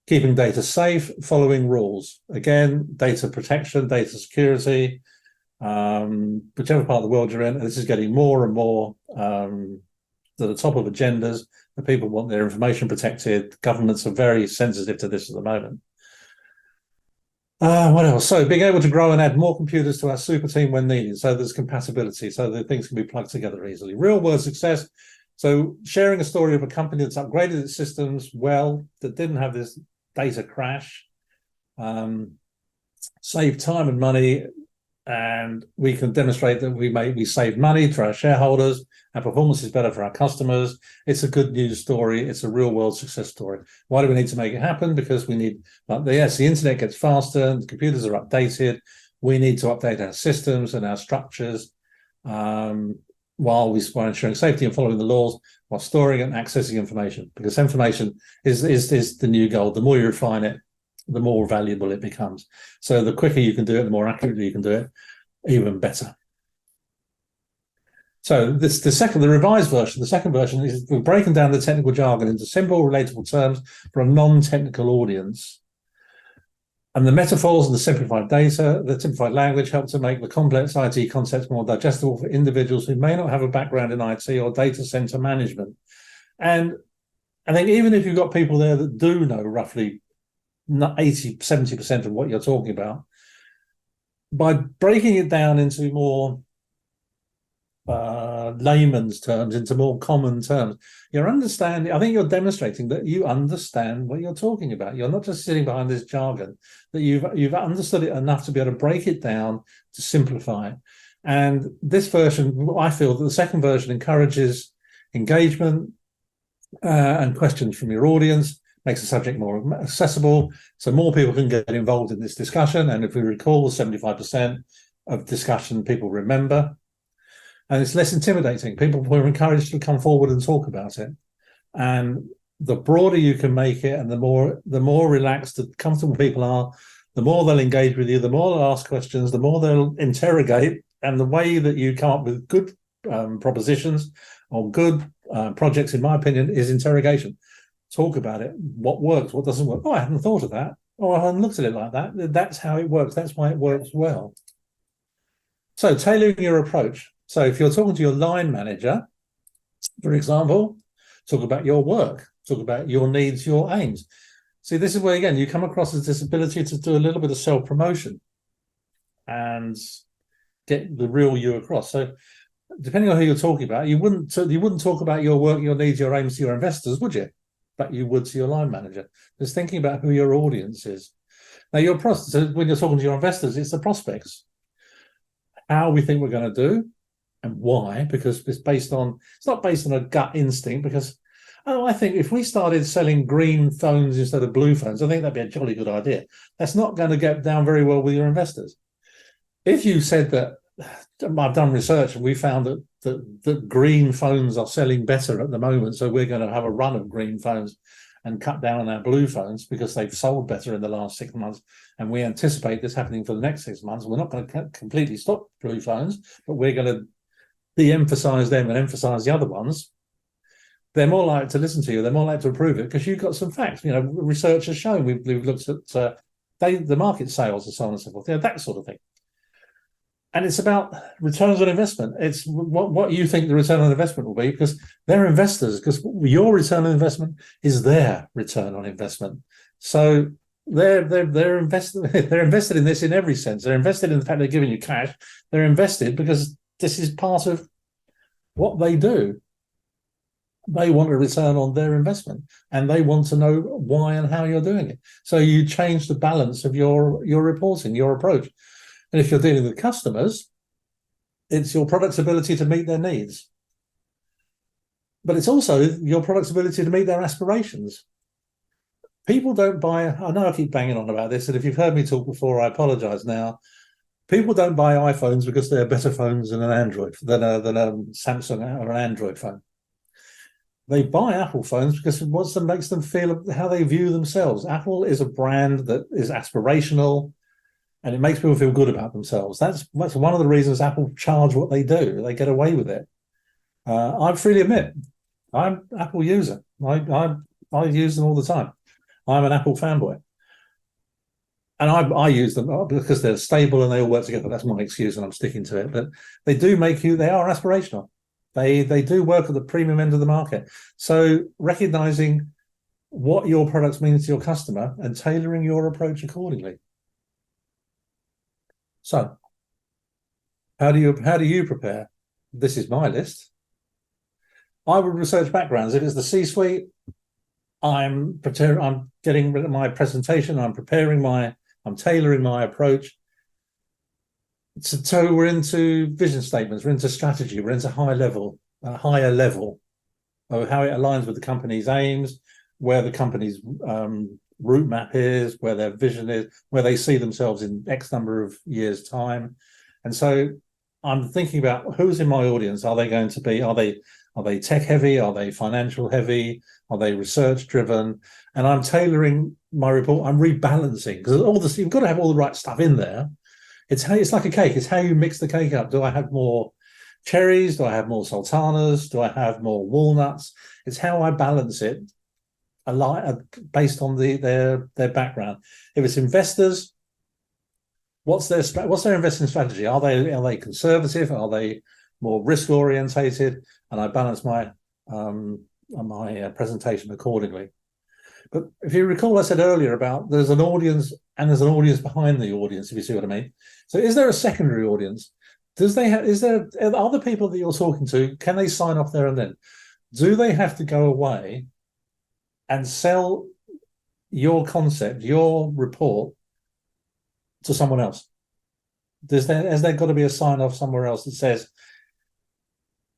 Keeping data safe, following rules. Again, data protection, data security, whichever part of the world you're in. This is getting more and more to the top of agendas. The people want their information protected. Governments are very sensitive to this at the moment. What else? So being able to grow and add more computers to our super team when needed. So there's compatibility, so that things can be plugged together easily. Real world success. So sharing a story of a company that's upgraded its systems well, that didn't have this data crash, save time and money, and we can demonstrate that we save money to our shareholders. Our performance is better for our customers. It's a good news story. It's a real world success story. Why do we need to make it happen? Because we need, yes, the internet gets faster, the computers are updated. We need to update our systems and our structures while ensuring safety and following the laws, while storing and accessing information, because information is the new gold. The more you refine it, the more valuable it becomes. So the quicker you can do it, the more accurately you can do it, even better. So the revised version, the second version, is we're breaking down the technical jargon into simple, relatable terms for a non-technical audience. And the metaphors and the simplified data, the simplified language help to make the complex IT concepts more digestible for individuals who may not have a background in IT or data center management. And I think even if you've got people there that do know roughly 80-70% of what you're talking about, by breaking it down into more layman's terms, into more common terms, you're understanding. I think you're demonstrating that you understand what you're talking about. You're not just sitting behind this jargon, that you've understood it enough to be able to break it down, to simplify it. And this version, I feel that the second version encourages engagement and questions from your audience, makes the subject more accessible, so more people can get involved in this discussion. And if we recall, 75% of discussion people remember. And it's less intimidating. People were encouraged to come forward and talk about it. And the broader you can make it, and the more relaxed and comfortable people are, the more they'll engage with you, the more they'll ask questions, the more they'll interrogate. And the way that you come up with good propositions or good projects, in my opinion, is interrogation. Talk about it. What works? What doesn't work? Oh, I hadn't thought of that. Oh, I hadn't looked at it like that. That's how it works. That's why it works well. So tailoring your approach. So if you're talking to your line manager, for example, talk about your work, talk about your needs, your aims. See, this is where, again, you come across as this ability to do a little bit of self-promotion and get the real you across. So depending on who you're talking about, you wouldn't talk about your work, your needs, your aims to your investors, would you? But you would to your line manager. Just thinking about who your audience is. Now, when you're talking to your investors, it's the prospects. How we think we're going to do and why, because it's not based on a gut instinct, because I think if we started selling green phones instead of blue phones, I think that'd be a jolly good idea. That's not going to get down very well with your investors. If you said that, I've done research and we found that green phones are selling better at the moment, so we're going to have a run of green phones and cut down on our blue phones because they've sold better in the last 6 months, and we anticipate this happening for the next 6 months. We're not going to completely stop blue phones, but we're going to de-emphasize them and emphasize the other ones. They're more likely to listen to you. They're more likely to approve it because you've got some facts. Research has shown. We've looked at the market sales and so on and so forth. That sort of thing. And it's about returns on investment. It's what you think the return on investment will be, because they're investors, because your return on investment is their return on investment. So they're invested they're invested in this in every sense. They're invested in the fact they're giving you cash. They're invested because this is part of what they do. They want a return on their investment, and they want to know why and how you're doing it. So you change the balance of your reporting, your approach. And if you're dealing with customers, it's your product's ability to meet their needs. But it's also your product's ability to meet their aspirations. People don't buy, I know I keep banging on about this, and if you've heard me talk before, I apologize now. People don't buy iPhones because they're better phones than an Android, than a Samsung or an Android phone. They buy Apple phones because it makes them feel how they view themselves. Apple is a brand that is aspirational, and it makes people feel good about themselves. That's one of the reasons Apple charge what they do. They get away with it. I freely admit, I'm an Apple user. I use them all the time. I'm an Apple fanboy. And I use them because they're stable and they all work together. That's my excuse, and I'm sticking to it. But they do they are aspirational. They do work at the premium end of the market. So recognizing what your products mean to your customer and tailoring your approach accordingly. So, how do you prepare? This is my list. I would research backgrounds. If it's the C-suite, I'm getting rid of my presentation. I'm tailoring my approach. So we're into vision statements. We're into strategy. We're into higher level of how it aligns with the company's aims, where the company's route map is, where their vision is, where they see themselves in X number of years' time. And so I'm thinking about who's in my audience. Are they tech heavy? Are they financial heavy? Are they research driven? And I'm tailoring my report. I'm rebalancing, because you've got to have all the right stuff in there. It's like a cake. It's how you mix the cake up. Do I have more cherries? Do I have more sultanas? Do I have more walnuts? It's how I balance it based on their background. If it's investors, what's their investing strategy? Are they conservative? Are they more risk orientated? And I balance my presentation accordingly. But if you recall, I said earlier about there's an audience and there's an audience behind the audience, if you see what I mean. So is there a secondary audience? Are the people that you're talking to, can they sign off there and then? Do they have to go away and sell your concept, your report, to someone else? Has there got to be a sign off somewhere else that says,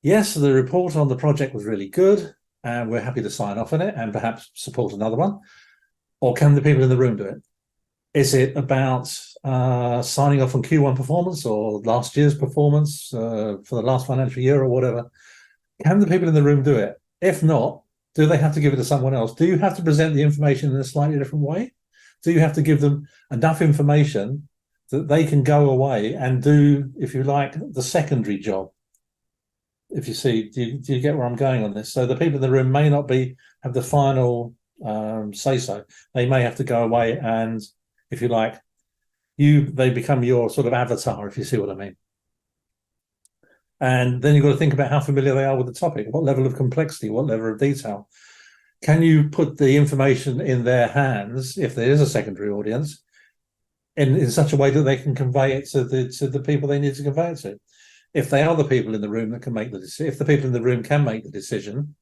yes, the report on the project was really good and we're happy to sign off on it and perhaps support another one? Or can the people in the room do it? Is it about signing off on Q1 performance or last year's performance for the last financial year or whatever? Can the people in the room do it? If not, do they have to give it to someone else? Do you have to present the information in a slightly different way? Do you have to give them enough information that they can go away and do, if you like, the secondary job? If you see, do you get where I'm going on this? So the people in the room may not have the final say so. They may have to go away and, if you like, they become your sort of avatar, if you see what I mean. And then you've got to think about how familiar they are with the topic, what level of complexity, what level of detail. Can you put the information in their hands, if there is a secondary audience, in such a way that they can convey it to the people they need to convey it to? if they are the people in the room that can make the decision, if the people in the room can make the decision,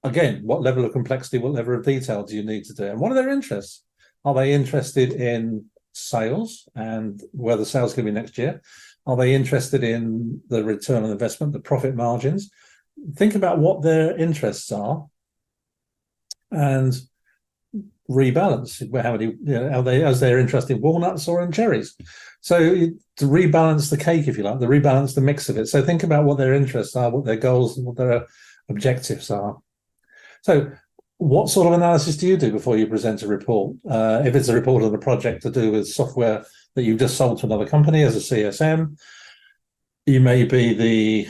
again, what level of complexity, what level of detail do you need to do? And what are their interests? Are they interested in sales and where the sales can be next year? Are they interested in the return on investment, the profit margins? Think about what their interests are and rebalance. How many, are they, as they're interested in walnuts or in cherries? So to rebalance the cake, if you like, to rebalance the mix of it. So think about what their interests are, what their goals, what their objectives are. So what sort of analysis do you do before you present a report? If it's a report on a project to do with software that you've just sold to another company as a CSM, you may be the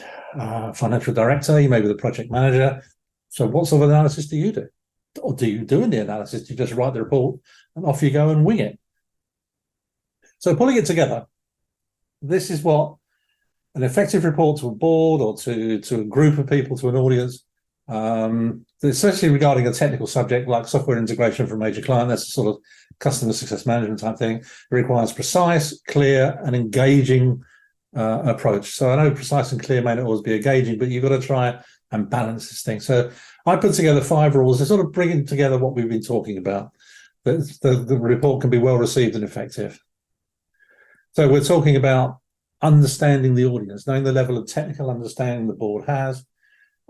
financial director, you may be the project manager. So what sort of analysis do you do? Or do you do any analysis? Do you just write the report and off you go and wing it? So pulling it together, this is what an effective report to a board or to a group of people, to an audience, especially regarding a technical subject like software integration for a major client, that's a sort of customer success management type thing. It requires precise, clear, and engaging approach. So I know precise and clear may not always be engaging, but you've got to try and balance this thing. So I put together 5 rules to sort of bringing together what we've been talking about. The report can be well received and effective. So we're talking about understanding the audience, knowing the level of technical understanding the board has,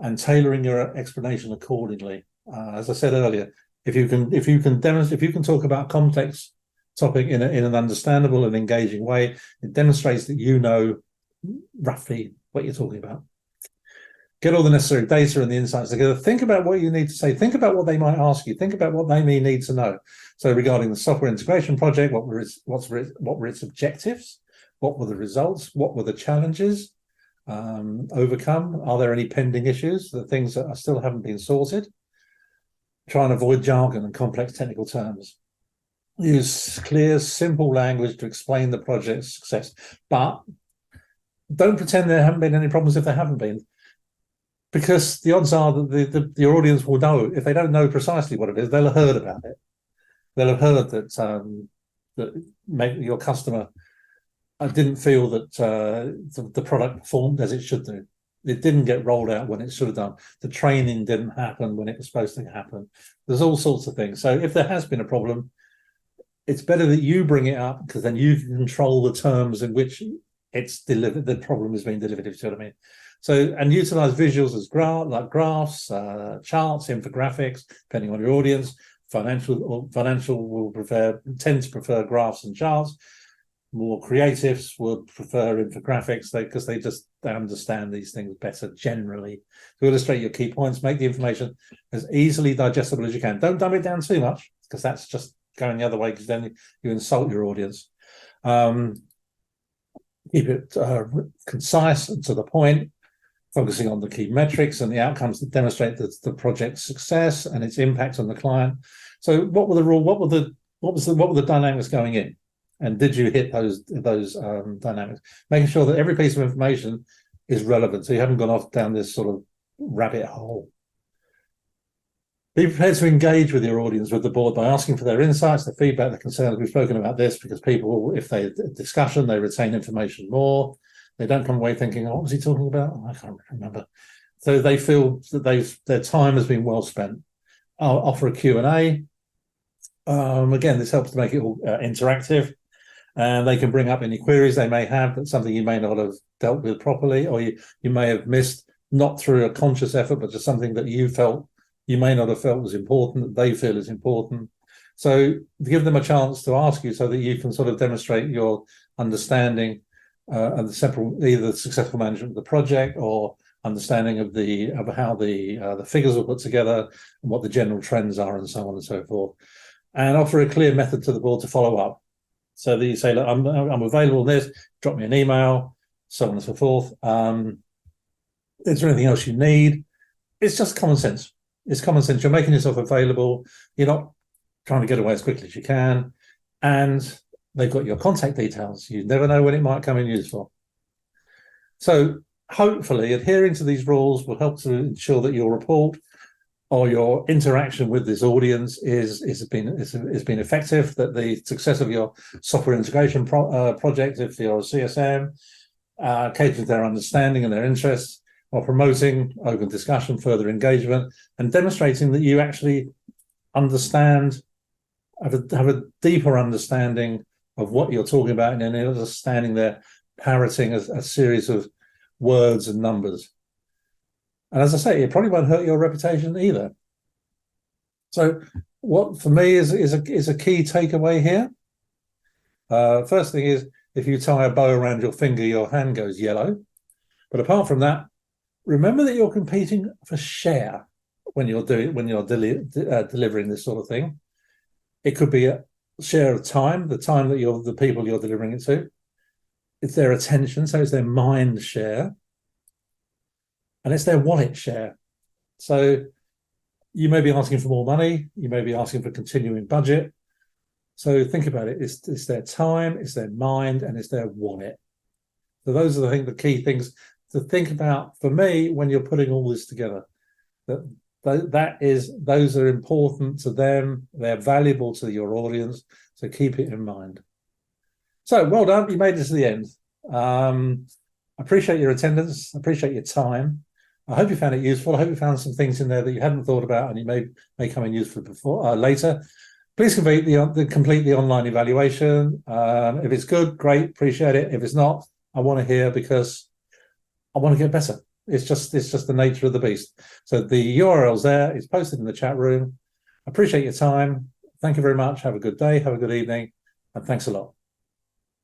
and tailoring your explanation accordingly. As I said earlier, if you can talk about complex topic in an understandable and engaging way, it demonstrates that you know roughly what you're talking about. Get all the necessary data and the insights together. Think about what you need to say. Think about what they might ask you. Think about what they may need to know. So regarding the software integration project, what were its objectives? What were the results? What were the challenges overcome? Are there any pending issues, the things that still haven't been sorted? Try and avoid jargon and complex technical terms. Use clear, simple language to explain the project's success, but don't pretend there haven't been any problems if there haven't been, because the odds are that your audience will know. If they don't know precisely what it is, they'll have heard about it. They'll have heard that your customer didn't feel that the product performed as it should do. It didn't get rolled out when it should have done. The training didn't happen when it was supposed to happen. There's all sorts of things. So if there has been a problem, it's better that you bring it up, because then you can control the terms in which it's delivered. The problem is being delivered, if you know what I mean. So, and utilize visuals as graphs, charts, infographics, depending on your audience. Financial will tend to prefer graphs and charts. More creatives will prefer infographics because they understand these things better generally. To illustrate your key points, make the information as easily digestible as you can. Don't dumb it down too much, because that's just going the other way, because then you insult your audience. Keep it concise and to the point, focusing on the key metrics and the outcomes that demonstrate the project's success and its impact on the client. So what were the rule? What were the dynamics going in? And did you hit those dynamics? Making sure that every piece of information is relevant, so you haven't gone off down this sort of rabbit hole. Be prepared to engage with your audience, with the board, by asking for their insights, their feedback, their concerns. We've spoken about this, because people, if they discussion, they retain information more. They don't come away thinking, oh, what was he talking about? Oh, I can't remember. So they feel that their time has been well spent. I'll offer a Q&A. Again, this helps to make it all interactive. And they can bring up any queries they may have, that's something you may not have dealt with properly, or you may have missed, not through a conscious effort, but just something that you felt you may not have felt was important, that they feel is important. So give them a chance to ask you, so that you can sort of demonstrate your understanding of either the successful management of the project, or understanding of how the figures were put together and what the general trends are, and so on and so forth. And offer a clear method to the board to follow up. So that you say, look, I'm available on this, drop me an email, so on and so forth. Is there anything else you need? It's just common sense. It's common sense. You're making yourself available. You're not trying to get away as quickly as you can. And they've got your contact details. You never know when it might come in useful. So hopefully adhering to these rules will help to ensure that your report or your interaction with this audience has been effective, that the success of your software integration project, if you're a CSM, catering to their understanding and their interests, while promoting open discussion, further engagement, and demonstrating that you actually understand, have a deeper understanding of what you're talking about, and then understanding they're parroting a series of words and numbers. And as I say, it probably won't hurt your reputation either. So, what for me is a key takeaway here. First thing is, if you tie a bow around your finger, your hand goes yellow. But apart from that, remember that you're competing for share when you're delivering this sort of thing. It could be a share of time, the time that the people you're delivering it to. It's their attention, so it's their mind share, and it's their wallet share. So you may be asking for more money, you may be asking for continuing budget. So think about it. It's their time, it's their mind, and it's their wallet. So those are the key things to think about for me when you're putting all this together. Those are important to them. They're valuable to your audience. So keep it in mind. So well done. You made it to the end. Appreciate your attendance. Appreciate your time. I hope you found it useful. I hope you found some things in there that you hadn't thought about and you may come in useful later. Please complete the online evaluation. If it's good, great, appreciate it. If it's not, I want to hear, because I want to get better. It's just the nature of the beast. So the URL's there. It's posted in the chat room. Appreciate your time. Thank you very much. Have a good day. Have a good evening. And thanks a lot.